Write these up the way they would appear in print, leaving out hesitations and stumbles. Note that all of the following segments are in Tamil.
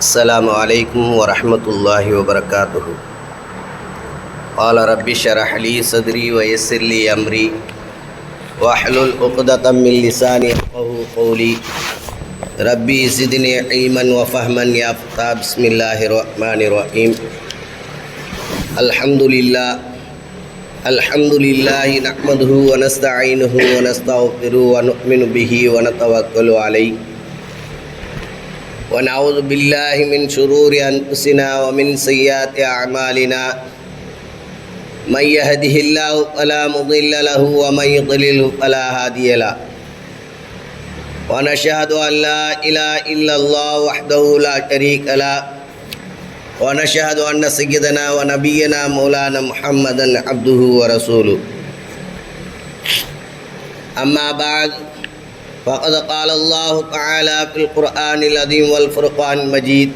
السلام عليكم ورحمة الله وبركاته. قال رب اشرح لي صدري ويسر لي أمري واحلل عقدة من لساني يفقهوا قولي ربي زدني علما وفهما يا فتى. بسم الله الرحمن الرحيم. الحمد لله نحمده ونستعينه ونستغفره ونؤمن به ونتوكل عليه ونعوذ بالله من شرور أنفسنا ومن سيئات أعمالنا. من يهده الله فلا مضل له ومن يضلل فلا هادي له. ونشهد أن لا إله إلا الله وحده لا شريك له ونشهد أن سيدنا ونبينا مولانا محمدا عبده ورسوله. أما بعد فقد قال الله تعالى في القرآن العظيم والفرقان المجيد.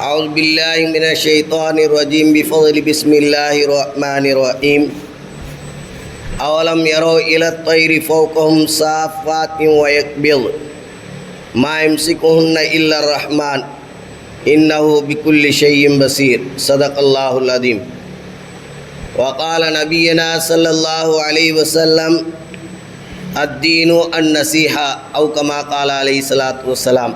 أعوذ بالله من الشيطان الرجيم بفضل بسم الله الرحمن الرحيم. أولم يروا إلى الطير فوقهم صافات ويقبض ما يمسكهن إلا الرحمن إنه بكل شيء بصير. صدق الله العظيم. وقال نبينا صلى الله عليه وسلم الدين النصيحة أو كما قال عليه الصلاة والسلام.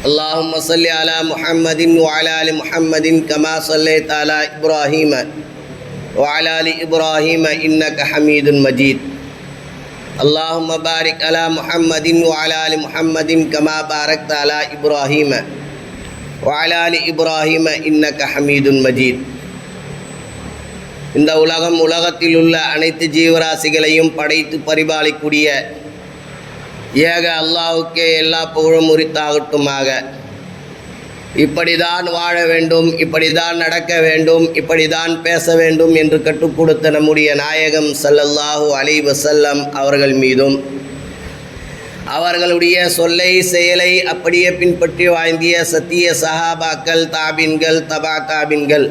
اللهم صل على محمد وعلى آل محمد كما صليت على إبراهيم وعلى آل إبراهيم إنك حميد مجيد. اللهم بارك على محمد وعلى آل محمد كما باركت على إبراهيم وعلى آل إبراهيم إنك حميد مجيد. இந்த உலகத்தில் உள்ள அனைத்து ஜீவராசிகளையும் படைத்து பரிபாலிக்கூடிய ஏக அல்லாஹ்வுக்கே எல்லா புகழும் உரித்தாகட்டுமாக. இப்படிதான் வாழ வேண்டும், இப்படிதான் நடக்க வேண்டும், இப்படிதான் பேச வேண்டும் என்று கற்றுக் கொடுத்த நம்முடைய நாயகம் ஸல்லல்லாஹு அலைஹி வஸல்லம் அவர்கள் மீதும் அவர்களுடைய சொல்லை செயலை அப்படியே பின்பற்றி வாழ்ந்திய சத்திய சஹாபாக்கள், தாபின்கள், தபா தாபின்கள்,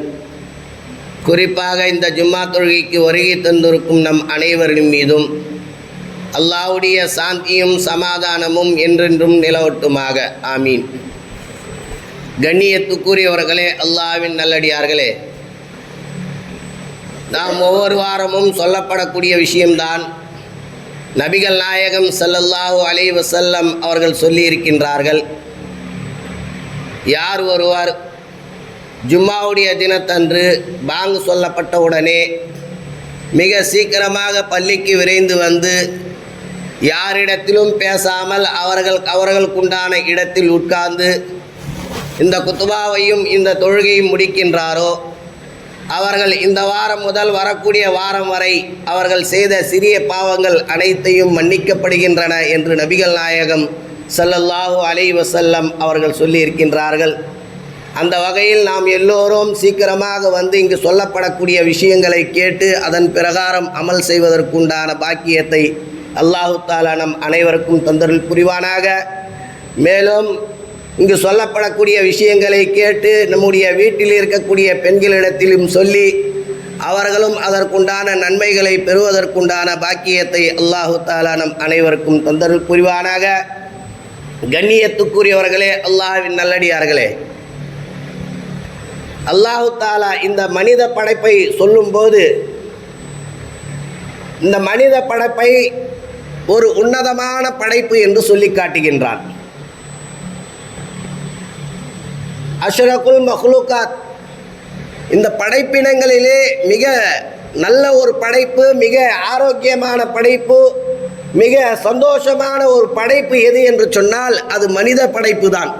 குறிப்பாக இந்த ஜும்மா தொழுகைக்கு வருகை தந்திருக்கும் நம் அனைவரின் மீதும் அல்லாஹ்வுடைய சாந்தியும் சமாதானமும் என்றென்றும் நிலவட்டுமாக. ஆமீன். கண்ணியத்துக்குரியவர்களே, அல்லாஹ்வின் நல்லடியார்களே, நாம் ஒவ்வொரு வாரமும் சொல்லப்படக்கூடிய விஷயம்தான் நபிகள் நாயகம் ஸல்லல்லாஹு அலைஹி வஸல்லம் அவர்கள் சொல்லியிருக்கின்றார்கள். யார் ஒருவர் ஜும்மாவுடைய தினத்தன்று பாங்கு சொல்லப்பட்ட உடனே மிக சீக்கிரமாக பள்ளிக்கு விரைந்து வந்து யாரிடத்திலும் பேசாமல் அவர்களுக்குண்டான இடத்தில் உட்கார்ந்து இந்த குத்துபாவையும் இந்த தொழுகையும் முடிக்கின்றாரோ அவர்கள் இந்த வாரம் முதல் வரக்கூடிய வாரம் வரை அவர்கள் செய்த சிறிய பாவங்கள் அனைத்தையும் மன்னிக்கப்படுகின்றன என்று நபிகள் நாயகம் ஸல்லல்லாஹு அலைஹி வஸல்லம் அவர்கள் சொல்லியிருக்கின்றார்கள். அந்த வகையில் நாம் எல்லோரும் சீக்கிரமாக வந்து இங்கு சொல்லப்படக்கூடிய விஷயங்களை கேட்டு அதன் பிரகாரம் அமல் செய்வதற்குண்டான பாக்கியத்தை அல்லாஹு தஆலா நம் அனைவருக்கும் தந்தருள் புரிவானாக. மேலும் இங்கு சொல்லப்படக்கூடிய விஷயங்களை கேட்டு நம்முடைய வீட்டில் இருக்கக்கூடிய பெண்களிடத்திலும் சொல்லி அவர்களும் அதற்குண்டான நன்மைகளை பெறுவதற்குண்டான பாக்கியத்தை அல்லாஹு தஆலா நம் அனைவருக்கும் தந்தருள் புரிவானாக. கண்ணியத்துக்குரியவர்களே, அல்லாஹ்வின் நல்லடியார்களே, அல்லாஹு தஆலா இந்த மனித படைப்பை சொல்லும்போது இந்த மனித படைப்பை ஒரு உன்னதமான படைப்பு என்று சொல்லி காட்டுகின்றான். அஷ்ரகுல் மஹ்லூகாத், இந்த படைப்பினங்களிலே மிக நல்ல ஒரு படைப்பு, மிக ஆரோக்கியமான படைப்பு, மிக சந்தோஷமான ஒரு படைப்பு எது என்று சொன்னால் அது மனித படைப்பு தான்.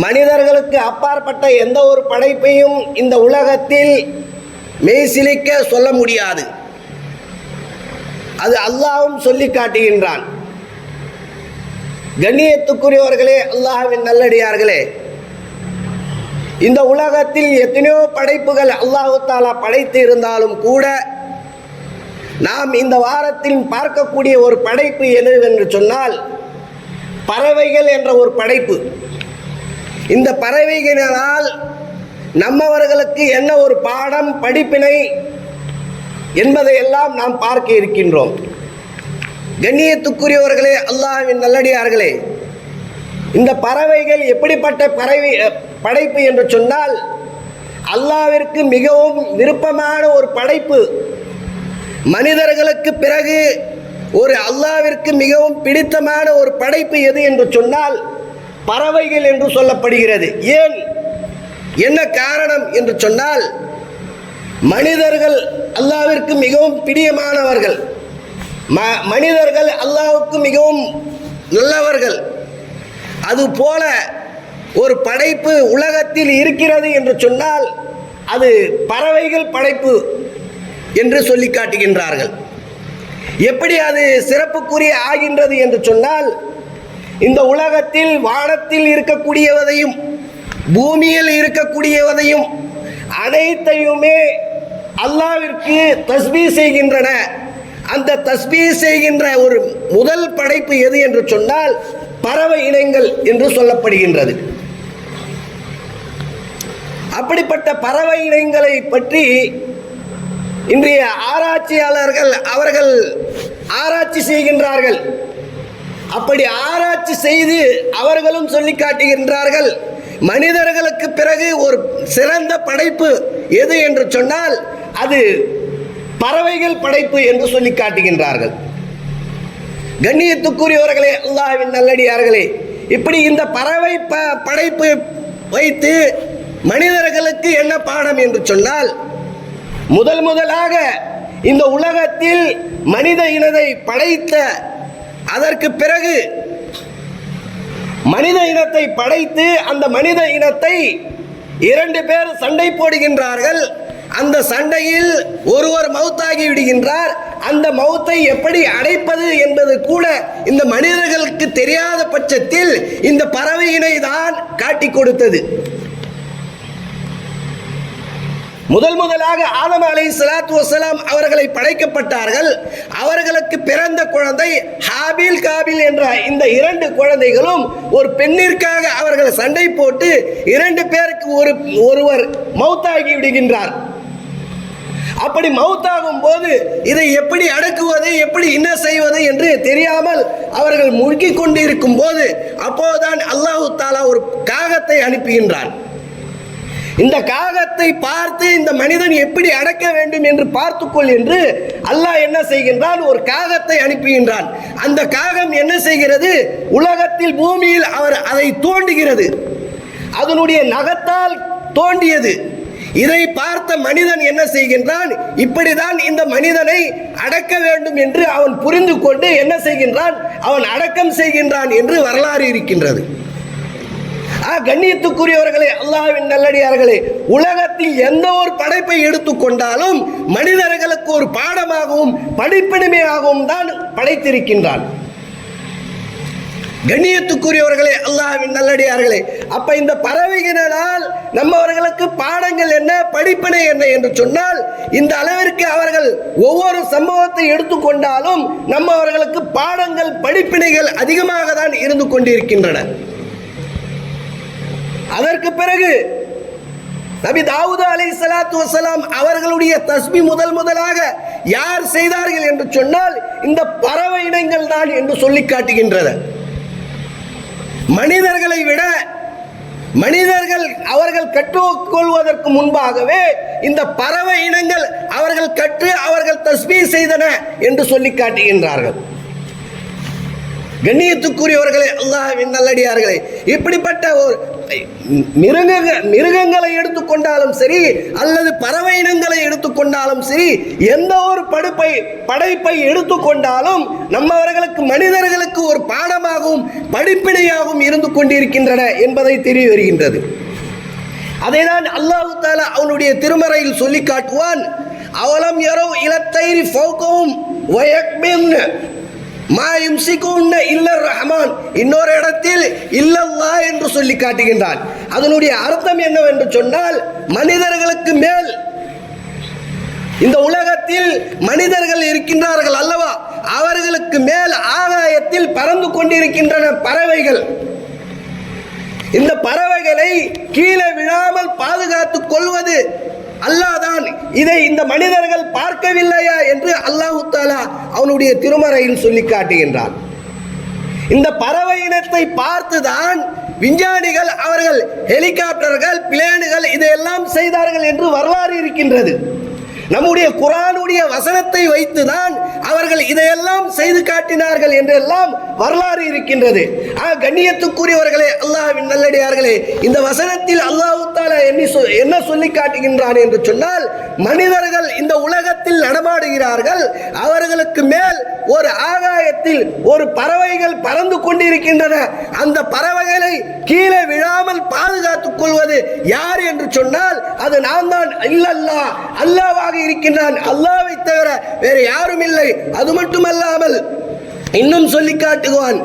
மனிதர்களுக்கு அப்பாற்பட்ட எந்த ஒரு படைப்பையும் இந்த உலகத்தில் மெய்சிலிக்க சொல்ல முடியாது. அது அல்லாஹ்வும் சொல்லி காட்டுகின்றான். கண்ணியத்துக்குரியவர்களே, அல்லாஹ்வின் நல்லடியார்களே, இந்த உலகத்தில் எத்தனையோ படைப்புகள் அல்லாஹ் தஆலா படைத்து இருந்தாலும் கூட நாம் இந்த வாரத்தில் பார்க்கக்கூடிய ஒரு படைப்பு என்னவென்று சொன்னால் பறவைகள் என்ற ஒரு படைப்பு. இந்த பறவைகளினால் நம்மவர்களுக்கு என்ன ஒரு பாடம், படிப்பினை என்பதையெல்லாம் நாம் பார்க்க இருக்கின்றோம். கண்ணியத்துக்குரியவர்களே, அல்லாஹ்வின் நல்லடியார்களே, இந்த பறவைகள் எப்படிப்பட்ட படைப்பு என்று சொன்னால், அல்லாஹ்விற்கு மிகவும் விருப்பமான ஒரு படைப்பு. மனிதர்களுக்கு பிறகு ஒரு அல்லாஹ்விற்கு மிகவும் பிடித்தமான ஒரு படைப்பு எது என்று சொன்னால் பறவைகள் என்று சொல்லப்படுகிறது. ஏன், என்ன காரணம் என்று சொன்னால், மனிதர்கள் அல்லாஹ்விற்கு மிகவும் பிரியமானவர்கள், மனிதர்கள் அல்லாஹ்வுக்கு மிகவும் நல்லவர்கள். அதுபோல ஒரு படைப்பு உலகத்தில் இருக்கிறது என்று சொன்னால் அது பறவைகள் படைப்பு என்று சொல்லி காட்டுகின்றார்கள். எப்படி அது சிறப்புக்குரிய ஆகின்றது என்று சொன்னால், இந்த உலகத்தில் வானத்தில் இருக்கக்கூடியவதையும் பூமியில் இருக்கக்கூடியவதையும் அனைத்தையுமே அல்லாஹ்விற்கு தஸ்பீஹ் செய்கின்றன. அந்த தஸ்பீஹ் செய்கின்ற ஒரு முதல் படைப்பு எது என்று சொன்னால் பறவை இனங்கள் என்று சொல்லப்படுகின்றது. அப்படிப்பட்ட பறவை இனங்களை பற்றி இன்றைய ஆராய்ச்சியாளர்கள் அவர்கள் ஆராய்ச்சி செய்கின்றார்கள். அப்படி ஆராய்ச்சி செய்து அவர்களும் சொல்லி காட்டுகின்றார்கள், மனிதர்களுக்கு பிறகு ஒரு சிறந்த படைப்பு எது என்று சொன்னால் அது பறவைகள் படைப்பு என்று சொல்லி காட்டுகின்றார்கள். கண்ணியத்துக்குரியவர்களே, அல்லாஹ்வின் நல்லடியார்களே, இப்படி இந்த பறவை படைப்பு வைத்து மனிதர்களுக்கு என்ன பாடம் என்று சொன்னால், முதலாக இந்த உலகத்தில் மனித இனத்தை படைத்த, அதற்கு பிறகு மனித இனத்தை படைத்து அந்த மனித இனத்தை 2 பேர் சண்டை போடுகின்றார்கள். அந்த சண்டையில் ஒருவர் மௌத்தாகி விடுகின்றார். அந்த மௌத்தை எப்படி அடைப்பது என்பது கூட இந்த மனிதர்களுக்கு தெரியாத பட்சத்தில் இந்த பறவையினை தான் காட்டி கொடுத்தது. முதலாக ஆதம் அலைஹிஸ்ஸலாத்து வஸ்ஸலாம் அவர்களை படைக்கப்பட்டார்கள். அவர்களுக்கு பிறந்த குழந்தை ஹாபில் காபில் என்ற இந்த 2 குழந்தைகளும் ஒரு பெண்ணிற்காக அவர்கள் சண்டை போட்டு 2 பேருக்கு ஒருவர் மௌத்தாகி விடுகின்றார். அப்படி மௌத்தாகும் போது இதை எப்படி அடக்குவது, எப்படி என்ன செய்வது என்று தெரியாமல் அவர்கள் முழுக்கிக் கொண்டிருக்கும் போது அப்போதுதான் அல்லாஹு தஆலா ஒரு காகத்தை அனுப்புகின்றான். இந்த காகத்தை பார்த்து இந்த மனிதன் எப்படி அடக்க வேண்டும் என்று பார்த்துக்கொள் என்று அல்லாஹ் என்ன செய்கின்றான், ஒரு காகத்தை அனுப்புகின்றான். அந்த காகம் என்ன செய்கிறது, உலகத்தில் பூமியில் அதை தோண்டுகிறது. அதனுடைய நகத்தால் தோண்டியது. இதை பார்த்த மனிதன் என்ன செய்கின்றான், இப்படிதான் இந்த மனிதனை அடக்க வேண்டும் என்று அவன் புரிந்து கொண்டு என்ன செய்கின்றான், அவன் அடக்கம் செய்கின்றான் என்று வரலாறு இருக்கின்றது. கண்ணியத்துக்குரியவர்களே, அல்லாஹ்வின் நல்லடியார்களே, உலகத்தில் எந்த ஒரு படைப்பை எடுத்துக்கொண்டாலும் மனிதர்களுக்கு ஒரு பாடமாகவும் படிப்பினையாகவும் தான் படைத்திருக்கின்றான். கண்ணியத்துக்குரியவர்களே, அல்லாஹ்வின் நல்லடியார்களே, அப்ப இந்த பறவைகளால் நம்மவர்களுக்கு பாடங்கள் என்ன, படிப்பினை என்ன என்று சொன்னால், இந்த அளவிற்கு அவர்கள் ஒவ்வொரு சம்பவத்தை எடுத்துக்கொண்டாலும் நம்மவர்களுக்கு பாடங்கள் படிப்பினைகள் அதிகமாக தான் இருந்து கொண்டிருக்கின்றன. அதற்கு பிறகு நபி தாவூத் அலைஹிஸ்ஸலாத்து வஸ்ஸலாம் அவர்களுடைய தஸ்பீஹ் முதலாக யார் செய்தார்கள் என்று சொன்னால் இந்த பறவை இனங்கள் தான் என்று சொல்லி காட்டுகின்றது. மனிதர்களை விட மனிதர்கள் அவர்கள் கற்றுக்கொள்வதற்கு முன்பாகவே இந்த பறவை இனங்கள் அவர்கள் கற்று அவர்கள் தஸ்பீஹ் செய்தன என்று சொல்லி காட்டுகின்றார்கள். கண்ணியத்துக்குரியவர்களே, அல்லாஹ்வின் நல்லடியார்களே, இப்படிப்பட்ட ஒரு மிருகங்களை எடுத்துக்கொண்டாலும் சரி அல்லது பறவை இனங்களை எடுத்துக்கொண்டாலும் சரி, எந்த ஒரு படைப்பை எடுத்துக்கொண்டாலும் நம்மவர்களுக்கு மனிதர்களுக்கு ஒரு பாடமாகவும் படிப்பினையாகவும் இருந்து கொண்டிருக்கின்றன என்பதை தெரிய வருகின்றது. அதைதான் அல்லாஹ் தஆலா அவனுடைய திருமறையில் சொல்லி காட்டுவான். அவலம் யரௌ இலத்தைரி ஃபௌகவும் வயக்பின் மா யும்சிகுன்ன இல்லர் ரஹ்மான், இன்னொரு இடத்தில் இல்லல்லாஹ் என்று சொல்லி காட்டுகின்றான். அதனுடைய அர்த்தம் என்னவென்று சொன்னால், மனிதர்களுக்கு மேல் இந்த உலகத்தில் மனிதர்கள் இருக்கின்றார்கள் அல்லவா, அவர்களுக்கு மேல் ஆகாயத்தில் பறந்து கொண்டிருக்கின்றன பறவைகள். இந்த பறவைகளை கீழே விழாமல் பாதுகாத்துக் கொள்வது அல்லாஹ் தான். இதை இந்த மனிதர்கள் பார்க்கவில்லையா என்று அல்லாஹ் தஆலா அவனுடைய திருமறையில் சொல்லி காட்டுகின்றான். இந்த பறவை இனத்தை பார்த்துதான் விஞ்ஞானிகள் அவர்கள் ஹெலிகாப்டர்கள், பிளேன்கள் இதையெல்லாம் செய்தார்கள் என்று வரலாறு இருக்கின்றது. நம்முடைய குர்ஆனுடைய வசனத்தை வைத்துதான் அவர்கள் இதையெல்லாம் செய்து காட்டினார்கள் என்றெல்லாம் வரலாறு இருக்கின்றது. கண்ணியத்துக்குரியவர்களே, அல்லாஹ்வின் நல்லடியார்களே, இந்த வசனத்தில் அல்லாஹ் தஆலா என்ன சொல்லி காட்டுகின்றான் என்று சொன்னால், மனிதர்கள் இந்த உலகத்தில் நடமாடுகிறார்கள். அவர்களுக்கு மேல் ஒரு ஆகாயத்தில் ஒரு பறவைகள் பறந்து கொண்டிருக்கின்றன. அந்த பறவைகளை கீழே விழாமல் பாதுகாத்துக் கொள்வது யார் என்று சொன்னால் அது நான் தான். இல்லல்லாஹ், அல்லாஹ்வாக இருக்கின்றான். அல்லாஹ்வை தவிர வேறு யாரும் இல்லை. அது மட்டுமல்லாமல் இன்னும் சொல்லி காட்டுவான்,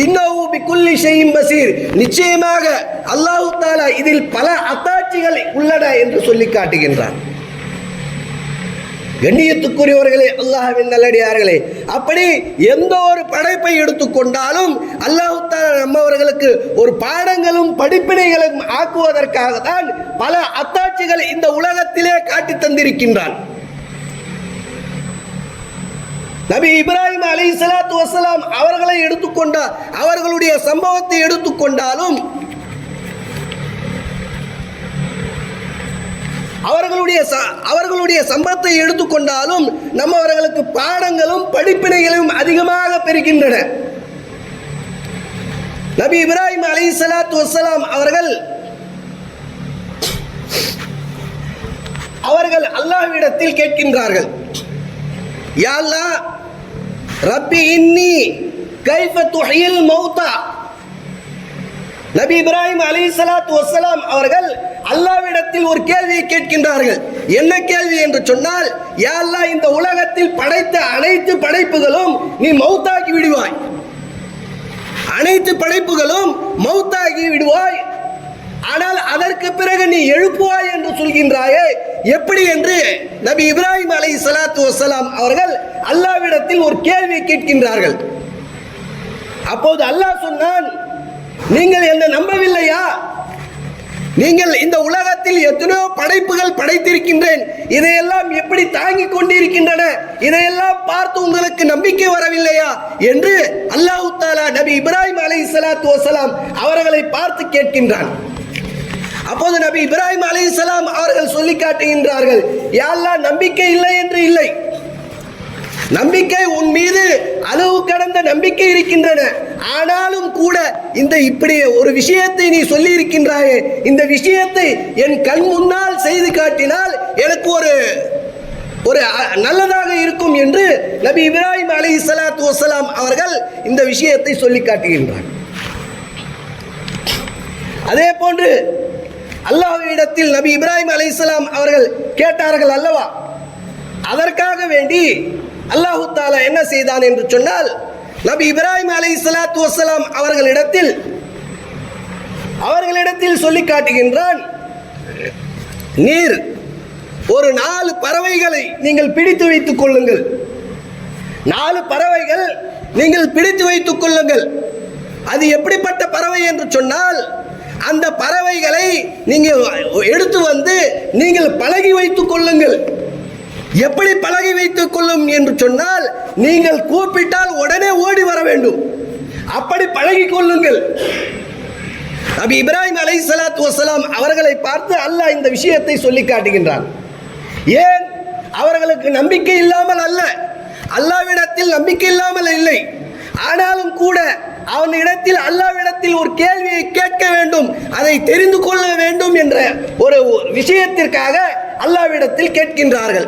இன்னஹு பிகுல்லி ஷைஇன் பஸீர், நிச்சயமாக அல்லாஹ் தஆலா இதில் பல அத்தாட்சிகள் உள்ளன என்று சொல்லி காட்டுகின்றான். கண்ணியத்துக்குரியவர்களே, அல்லாஹ்வின் நல்லடியார்களே, அப்படி எந்த ஒரு படைப்பை எடுத்துக்கொண்டாலும் அல்லாஹ் தஆலா நம்மவர்களுக்கு ஒரு பாடங்களும் படிப்பினைகளும் ஆக்குவதற்காக தான் பல அத்தாட்சிகள் இந்த உலகத்திலே காட்டி தந்திருக்கின்றான். நபி இப்ராஹிம் அலைஹிஸ்ஸலாத்து வஸ்ஸலாம் அவர்களை எடுத்துக்கொண்ட அவர்களுடைய சம்பவத்தை எடுத்துக்கொண்டாலும், அவர்களுடைய சம்பவத்தை எடுத்துக்கொண்டாலும் நம்மவர்களுக்கு பாடங்களும் படிப்பினைகளும் அதிகமாக பெறுகின்றன. நபி இப்ராஹிம் அலைஹிஸ்ஸலாத்து வஸ்ஸலாம் அவர்கள் அல்லாஹ்விடத்தில் கேட்கின்றார்கள், யா அல்லாஹ், ரப்பி இன்னி கைஃப துஹ்யில் மௌதா. நபி இப்ராஹிம் அலைஹிஸ்ஸலாத்து வஸ்ஸலாம் அவர்கள் அல்லாஹ்விடத்தில் ஒரு கேள்வியை கேட்கின்றார்கள். என்ன கேள்வி என்று சொன்னால், யா அல்லாஹ், இந்த உலகத்தில் படைத்த அனைத்து படைப்புகளும் நீ மௌத்தாக்கி விடுவாய். அனைத்து படைப்புகளும் மௌத்தாகி விடுவாய். ஆனால் அதற்கு பிறகு நீ எழுப்புவாய் என்று சொல்கின்றாயே, எப்படி என்று நபி இப்ராஹிம் அலைஹிஸ்ஸலாத்து வஸ்ஸலாம் அவர்கள் அல்லாஹ்விடத்தில் ஒரு கேள்வி கேட்கின்றார்கள். அப்போது அல்லாஹ் சொன்னான், நீங்கள் என்னை நம்பவில்லையா? நீங்கள் இந்த உலகத்தில் எத்தனையோ படைப்புகள் படைத்திருக்கின்றேன், இதையெல்லாம் எப்படி தாங்கிக் கொண்டிருக்கின்றன, இதையெல்லாம் பார்த்து உங்களுக்கு நம்பிக்கை வரவில்லையா என்று அல்லாஹ் தஆலா நபி இப்ராஹிம் அலைஹிஸ்ஸலாத்து வஸ்ஸலாம் அவர்களை பார்த்து கேட்கின்றான். அப்போது நபி இப்ராஹிம் அலைஹிஸ்ஸலாம் அவர்கள் சொல்லி காட்டுகின்றார்கள், யா அல்லாஹ், நம்பிக்கை இல்லை என்று இல்லை. நம்பிக்கை உன் மீது அளவு கடந்த நம்பிக்கை இருக்கின்றன. ஆனாலும் கூட இந்த இப்படி ஒரு விஷயத்தை நீ சொல்லி இருக்கின்றாயே, இந்த விஷயத்தை என் கண் முன்னால் செய்து காட்டினால் எனக்கு ஒரு நல்லதாக இருக்கும் என்று நபி இப்ராஹிம் அலைஹிஸ்ஸலாத்து வஸ்ஸலாம் அவர்கள் இந்த விஷயத்தை சொல்லி காட்டுகின்றார். அதே போன்று அல்லாஹ்விடத்தில் நபி இப்ராஹிம் அலைஹிஸ்ஸலாம் அவர்கள் கேட்டார்கள் அல்லவா, அதற்காக வேண்டி அல்லாஹ் தஆலா என்ன செய்தான் என்று சொன்னால், நபி இப்ராஹிம் அலைஹிஸ்ஸலாத்து வஸ்ஸலாம் அவர்களிடத்தில் சொல்லி காட்டுகின்றான், நீர் ஒரு 4 பறவைகளை நீங்கள் பிடித்து வைத்துக் கொள்ளுங்கள். 4 பறவைகள் நீங்கள் பிடித்து வைத்துக் கொள்ளுங்கள். அது எப்படிப்பட்ட பறவை என்று சொன்னால், அந்த பறவைகளை நீங்கள் எடுத்து வந்து நீங்கள் பழகி வைத்துக் கொள்ளுங்கள். எப்படி பழகி வைத்துக் கொள்ளும் என்று சொன்னால், நீங்கள் கூப்பிட்டால் உடனே ஓடி வர வேண்டும். அப்படி பழகி கொள்ளுங்கள். நபி இப்ராஹிம் அலைஹிஸ்ஸலாத்து வஸ்ஸலாம் அவர்களை பார்த்து அல்லாஹ் இந்த விஷயத்தை சொல்லி காட்டுகின்றான். ஏன்? அவர்களுக்கு நம்பிக்கை இல்லாமல் அல்ல, அல்லாஹ்விடத்தில் நம்பிக்கை இல்லாமல் இல்லை. ஆனாலும் கூட அவனிடத்தில் அல்லாஹ்விடத்தில் ஒரு கேள்வியை கேட்க வேண்டும், அதை தெரிந்து கொள்ள வேண்டும் என்ற ஒரு விஷயத்திற்காக அல்லாஹ்விடத்தில் கேட்கின்றார்கள்.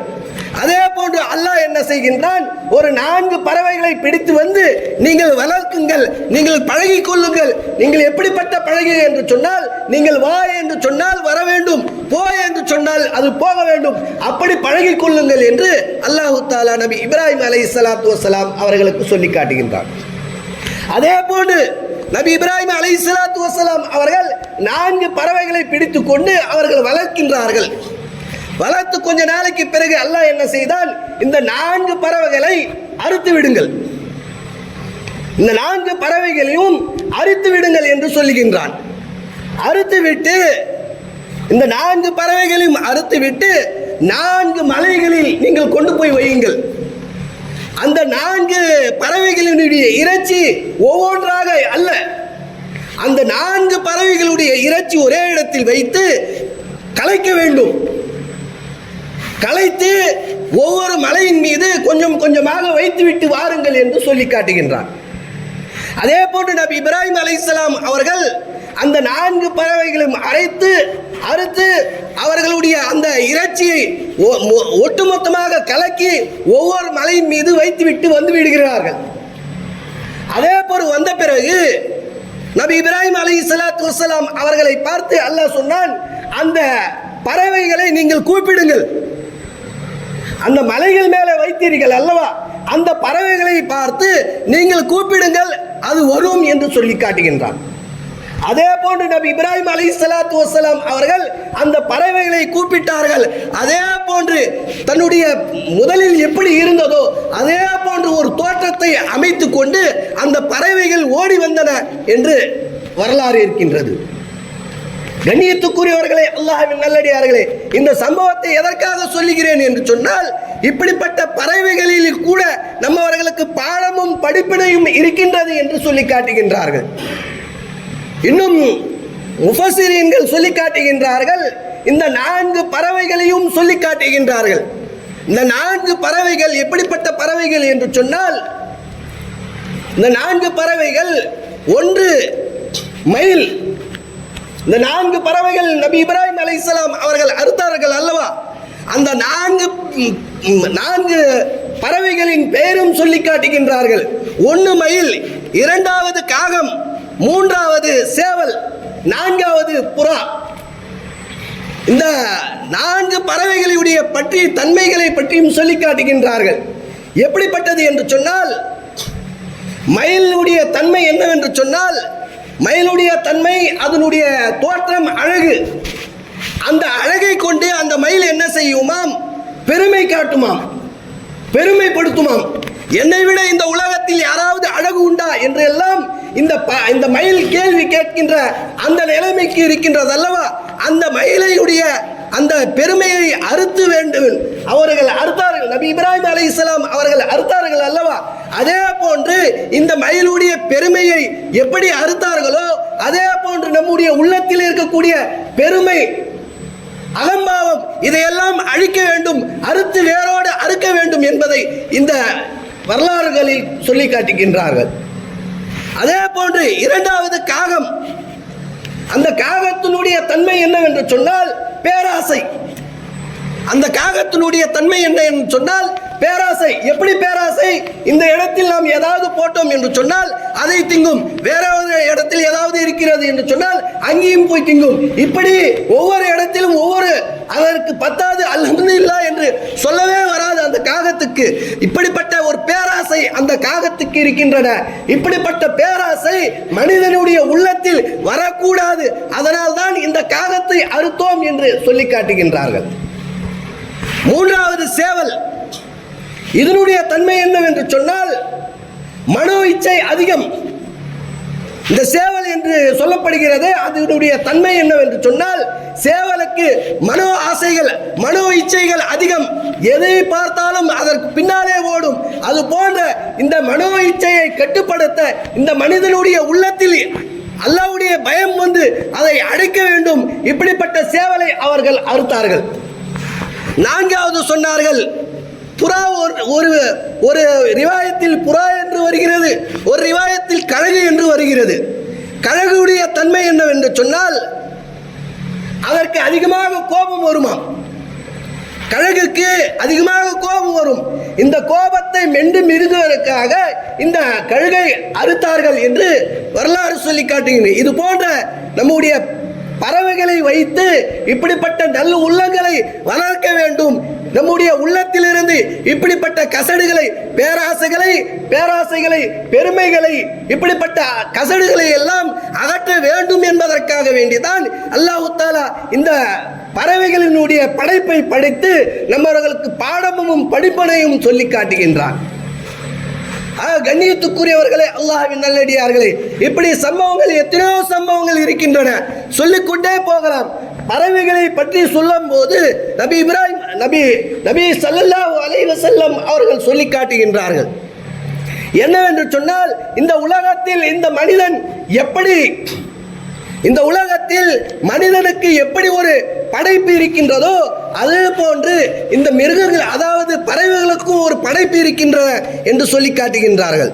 அதே போன்று அல்லாஹ் என்ன செய்கின்றான், ஒரு 4 பறவைகளை பிடித்து வந்து நீங்கள் வளர்க்குங்கள், நீங்கள் பழகி கொள்ளுங்கள். நீங்கள் எப்படிப்பட்ட பழகி என்று சொன்னால், நீங்கள் வா என்று சொன்னால் வர வேண்டும், போ என்று சொன்னால் அது போக வேண்டும், அப்படி பழகி கொள்ளுங்கள் என்று அல்லாஹ் தஆலா நபி இப்ராஹிம் அலைஹிஸ்ஸலாத்து வஸ்ஸலாம் அவர்களுக்கு சொல்லி காட்டுகின்றார். அதே போன்று நபி இப்ராஹிம் அலைஹிஸ்ஸலாத்து வஸ்ஸலாம் அவர்கள் 4 பறவைகளை பிடித்து கொண்டு அவர்கள் வளர்க்கின்றார்கள். வளர்த்து கொஞ்ச நாளைக்கு பிறகு அல்லாஹ் என்ன செய்தான், இந்த 4 பறவைகளை அறுத்து விடுங்கள், இந்த 4 பறவைகளையும் அறுத்து விடுங்கள் என்று சொல்லுகின்றான். அறுத்துவிட்டு இந்த 4 பறவைகளையும் அறுத்துவிட்டு 4 மலைகளில் நீங்கள் கொண்டு போய் வையுங்கள். அந்த 4 பறவைகளினுடைய இறைச்சி ஒவ்வொன்றாக அல்ல, அந்த 4 பறவைகளுடைய இறைச்சி ஒரே இடத்தில் வைத்து கலைக்க வேண்டும். கலைத்து ஒவ்வொரு மலையின் மீது கொஞ்சம் கொஞ்சமாக வைத்துவிட்டு வாருங்கள் என்று சொல்லி காட்டுகின்றார். அதே போன்று நபி இப்ராஹிம் அலைஹிஸ்ஸலாம் அவர்கள் அந்த 4 பறவைகளும் அறுத்து அவர்களுடைய அந்த இறைச்சியை ஒட்டுமொத்தமாக கலக்கி ஒவ்வொரு மலையின் மீது வைத்துவிட்டு வந்து விடுகிறார்கள். அதே போல் வந்த பிறகு நபி இப்ராஹிம் அலைஹிஸ்ஸலாத்து வஸ்ஸலாம் அவர்களை பார்த்து அல்லாஹ் சொன்னான், அந்த பறவைகளை நீங்கள் கூப்பிடுங்கள். அந்த மலைகள் மேலே வைத்தீர்கள் அல்லவா, அந்த பறவைகளை பார்த்து நீங்கள் கூப்பிடுங்கள், அது வரும் என்று சொல்லி காட்டுகின்றான். அதே போன்று நபி இப்ராஹிம் அலைஹிஸ்ஸலாத்து வஸ்ஸலாம் அவர்கள் அந்த பறவைகளை கூப்பிட்டார்கள். அதே போன்று தன்னுடைய முதலில் எப்படி இருந்ததோ அதே போன்று ஒரு தோற்றத்தை அமைத்து கொண்டு அந்த பறவைகள் ஓடி வந்தன என்று வரலாறு இருக்கின்றது. கண்ணியத்துக்குரியவர்களே, அல்லாஹ்வின் நல்லடியார்களே, இந்த சம்பவத்தை எதற்காக சொல்லுகிறேன் என்று சொன்னால், இப்படிப்பட்ட பறவைகளில் கூட நம்மவர்களுக்கு பாடமும் படிப்பினையும் இருக்கின்றது என்று சொல்லி காட்டுகின்றார்கள். இன்னும் முஃபஸ்ஸிரீன்கள் சொல்லி காட்டுகின்றார்கள், இந்த 4 பறவைகளையும் சொல்லி காட்டுகின்றார்கள். இந்த 4 பறவைகள் எப்படிப்பட்ட பறவைகள் என்று சொன்னால், இந்த 4 பறவைகள், ஒன்று மயில். இந்த 4 பறவைகள் நபி இப்ராஹிம் அலைஹிஸ்ஸலாம் அவர்கள் அறுத்தார்கள் அல்லவா, அந்த 4 பறவைகளின் பெயரும் சொல்லி காட்டுகின்றார்கள். ஒன்று மயில், இரண்டாவது காகம், மூன்றாவது சேவல், நான்காவது புறா. இந்த 4 பறவைகளுடைய பற்றி தன்மைகளை பற்றியும் சொல்லி காட்டுகின்றார்கள். எப்படிப்பட்டது என்று சொன்னால், மயிலுடைய தன்மை என்னவென்று சொன்னால், மயிலுடைய தன்மை அதனுடைய தோற்றம் அழகு. அந்த அழகை கொண்டு அந்த மயில் என்ன செய்யுமாம், பெருமை காட்டுமாம், பெருமைப்படுத்துமாம். என்னை விட இந்த உலகத்தில் யாராவது அழகு உண்டா என்று எல்லாம் இந்த மயில் கேள்வி கேட்கின்ற அந்த நிலைமைக்கு இருக்கின்றது அல்லவா. அந்த மயிலையுடைய அந்த பெருமையை அறுத்து வேண்டும் அவர்கள் அறுத்தார்கள். நபி இப்ராஹிம் அலைஹிஸ்ஸலாம் அவர்கள் அறுத்தார்கள் அல்லவா, அதே போன்று இந்த மயிலுடைய பெருமையை எப்படி அறுத்தார்களோ அதே போன்று நம்முடைய உள்ளத்தில் இருக்கக்கூடிய பெருமை, அகம்பாவம், இதையெல்லாம் அழிக்க வேண்டும், அறுத்து வேரோடு அறுக்க வேண்டும் என்பதை இந்த வரலாறுகளில் சொல்லி காட்டுகின்றார்கள். அதே போன்று இரண்டாவது காகம். அந்த காகத்தினுடைய தன்மை என்னவென்று சொன்னால் பேராசை. அந்த காகத்தினுடைய தன்மை என்ன என்று சொன்னால் பேராசை. எப்படி பேராசை? இந்த இடத்தில் நாம் ஏதாவது போட்டோம் என்று சொன்னால் அதை திங்கும், வேற ஒரு இடத்தில் ஏதாவது இருக்கிறது என்று சொன்னால் அங்கேயும் போய் திங்கும். இப்படி ஒவ்வொரு இடத்திலும் ஒவ்வொரு, அதற்கு பத்தாது அல்ஹம்துலில்லாஹ் என்று சொல்லவே வராது அந்த காகத்துக்கு. இப்படிப்பட்ட ஒரு பேராசை அந்த காகத்துக்கு இருக்கின்றன. இப்படிப்பட்ட பேராசை மனிதனுடைய உள்ளத்தில் வரக்கூடாது. அதனால் தான் இந்த காகத்தை அறுத்தோம் என்று சொல்லி காட்டுகின்றார்கள். மூன்றாவது சேவல். இதனுடைய தன்மை என்னவென்று சொன்னால் மனோ இச்சை அதிகம். இந்த சேவல் என்று சொல்லப்படுகிறது, அதனுடைய தன்மை என்னவென்று சொன்னால் சேவலுக்கு மனோ ஆசைகள், மனோ இச்சைகள் அதிகம். எதை பார்த்தாலும் அதற்கு பின்னாலே ஓடும். அது போன்ற இந்த மனோ இச்சையை கட்டுப்படுத்த இந்த மனிதனுடைய உள்ளத்தில் அல்லாஹ்வுடைய பயம் வந்து அதை அடைக்க வேண்டும். இப்படிப்பட்ட சேவலை அவர்கள் அறுத்தார்கள். நான்காவது சொன்னார்கள் புறா. ஒரு ரிவாயத்தில் புறா என்று வருகிறது, ஒரு ரிவாயத்தில் கழுகு என்று வருகிறது. கழுகுடைய தன்மை என்னவென்று சொன்னால் அதற்கு அதிகமாக கோபம் வருமாம். கழுகுக்கு அதிகமாக கோபம் வரும். இந்த கோபத்தை மென்று மிருகுவதற்காக இந்த கழுகை அறுத்தார்கள் என்று வரலாறு சொல்லி காட்டுகின்றன. இது போன்ற நம்முடைய பறவைகளை வைத்து இப்படிப்பட்ட நல்ல உள்ளங்களை வளர்க்க வேண்டும். நம்முடைய உள்ளத்திலிருந்து இப்படிப்பட்ட கசடுகளை, பேராசைகளை, பெருமைகளை, இப்படிப்பட்ட கசடுகளை எல்லாம் அகற்ற வேண்டும் என்பதற்காக வேண்டிதான் அல்லாஹ் தஆலா இந்த பறவைகளினுடைய படைப்பை படைத்து நம்மவர்களுக்கு பாடமும் படிப்பனையும் சொல்லி காட்டுகின்றான். கண்ணியத்துக்குரியவர்களே, அல்லாஹ்வின் நல்லடியார்களே, இப்படி சம்பவங்கள் எத்தனையோ சம்பவங்கள் இருக்கின்றன, சொல்லிக்கொண்டே போகலாம். பறவைகளை பற்றி சொல்லும் போது நபி ஸல்லல்லாஹு அலைஹி வஸல்லம் அவர்கள் சொல்லி காட்டுகின்றார்கள். என்னவென்று சொன்னால், இந்த உலகத்தில் இந்த உலகத்தில் மனிதனுக்கு எப்படி ஒரு படைப்பு இருக்கின்றதோ அதே போன்று இந்த மிருகங்கள், அதாவது பறவைகளுக்கும் ஒரு படைப்பு இருக்கின்றன என்று சொல்லி காட்டுகின்றார்கள்.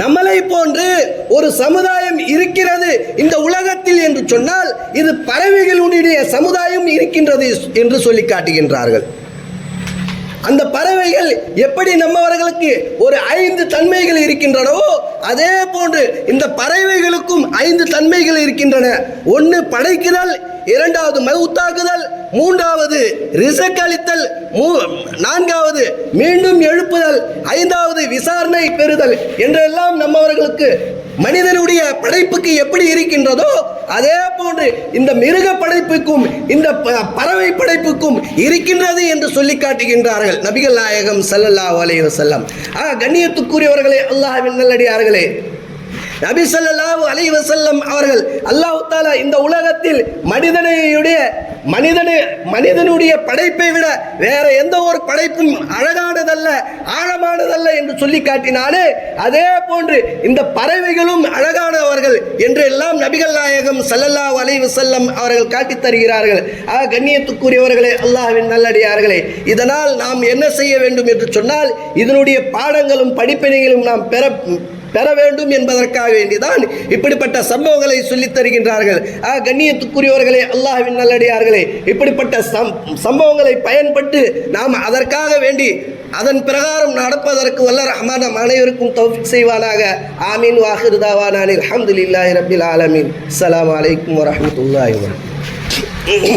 நம்மளை போன்று ஒரு சமுதாயம் இருக்கிறது இந்த உலகத்தில் என்று சொன்னால், இது பறவைகளுடைய சமுதாயம் இருக்கின்றது என்று சொல்லி காட்டுகின்றார்கள். அந்த பறவைகள் எப்படி நம்மவர்களுக்கு ஒரு 5 தன்மைகள் இருக்கின்றனவோ அதே போன்று இந்த பறவைகளுக்கும் 5 தன்மைகள் இருக்கின்றன. 1 படைக்குதல், 2வது மவுத்தாக்குதல், 3வது ரிசக் அளித்தல், 4வது மீண்டும் எழுப்புதல், 5வது விசாரணை பெறுதல் என்றெல்லாம் நம்மவர்களுக்கு மனிதனுடைய படைப்புக்கு எப்படி இருக்கின்றதோ அதே போன்று இந்த மிருக படைப்புக்கும் இந்த பறவை படைப்புக்கும் இருக்கின்றது என்று சொல்லி காட்டுகின்றார்கள் நபிகள் நாயகம் ஸல்லல்லாஹு அலைஹி வஸல்லம். கண்ணியத்துக்குரியவர்களே, அல்லாஹ்வின் நல்லடியார்களே, நபி ஸல்லல்லாஹு அலைஹி வஸல்லம் அவர்கள் அல்லாஹ் தஆலா இந்த உலகத்தில் மனிதனுடைய படைப்பை விட வேற எந்த ஒரு படைப்பும் அழகானதல்ல, ஆழமானதல்ல என்று சொல்லி காட்டினாலே, அதே போன்று இந்த பறவைகளும் அழகானவர்கள் என்று எல்லாம் நபிகள் நாயகம் ஸல்லல்லாஹு அலைஹி வஸல்லம் அவர்கள் காட்டித் தருகிறார்கள். கண்ணியத்துக்குரியவர்களே, அல்லாஹ்வின் நல்லடியார்களே, இதனால் நாம் என்ன செய்ய வேண்டும் என்று சொன்னால், இதனுடைய பாடங்களும் படிப்பினைகளும் நாம் பெற வேண்டும் என்பதற்காக வேண்டிதான் இப்படிப்பட்ட சம்பவங்களை சொல்லித் தருகின்றார்கள். கண்ணியத்துக்குரியவர்களே, அல்லாஹ்வின் நல்லடியார்களே, இப்படிப்பட்ட சம்பவங்களை பயன்பட்டு நாம் அதற்காக வேண்டி அதன் பிரகாரம் நடப்பதற்கு வல்ல ரஹ்மான் அனைவருக்கும் தௌஃபீக் செய்வானாக. ஆமீன். வாஹிரு தாவானா அல்ஹம்துலில்லாஹி ரப்பில் ஆலமீன். அஸ்ஸலாமு அலைக்கும் வரஹ்மத்துல்லாஹி வபரகாத்துஹு.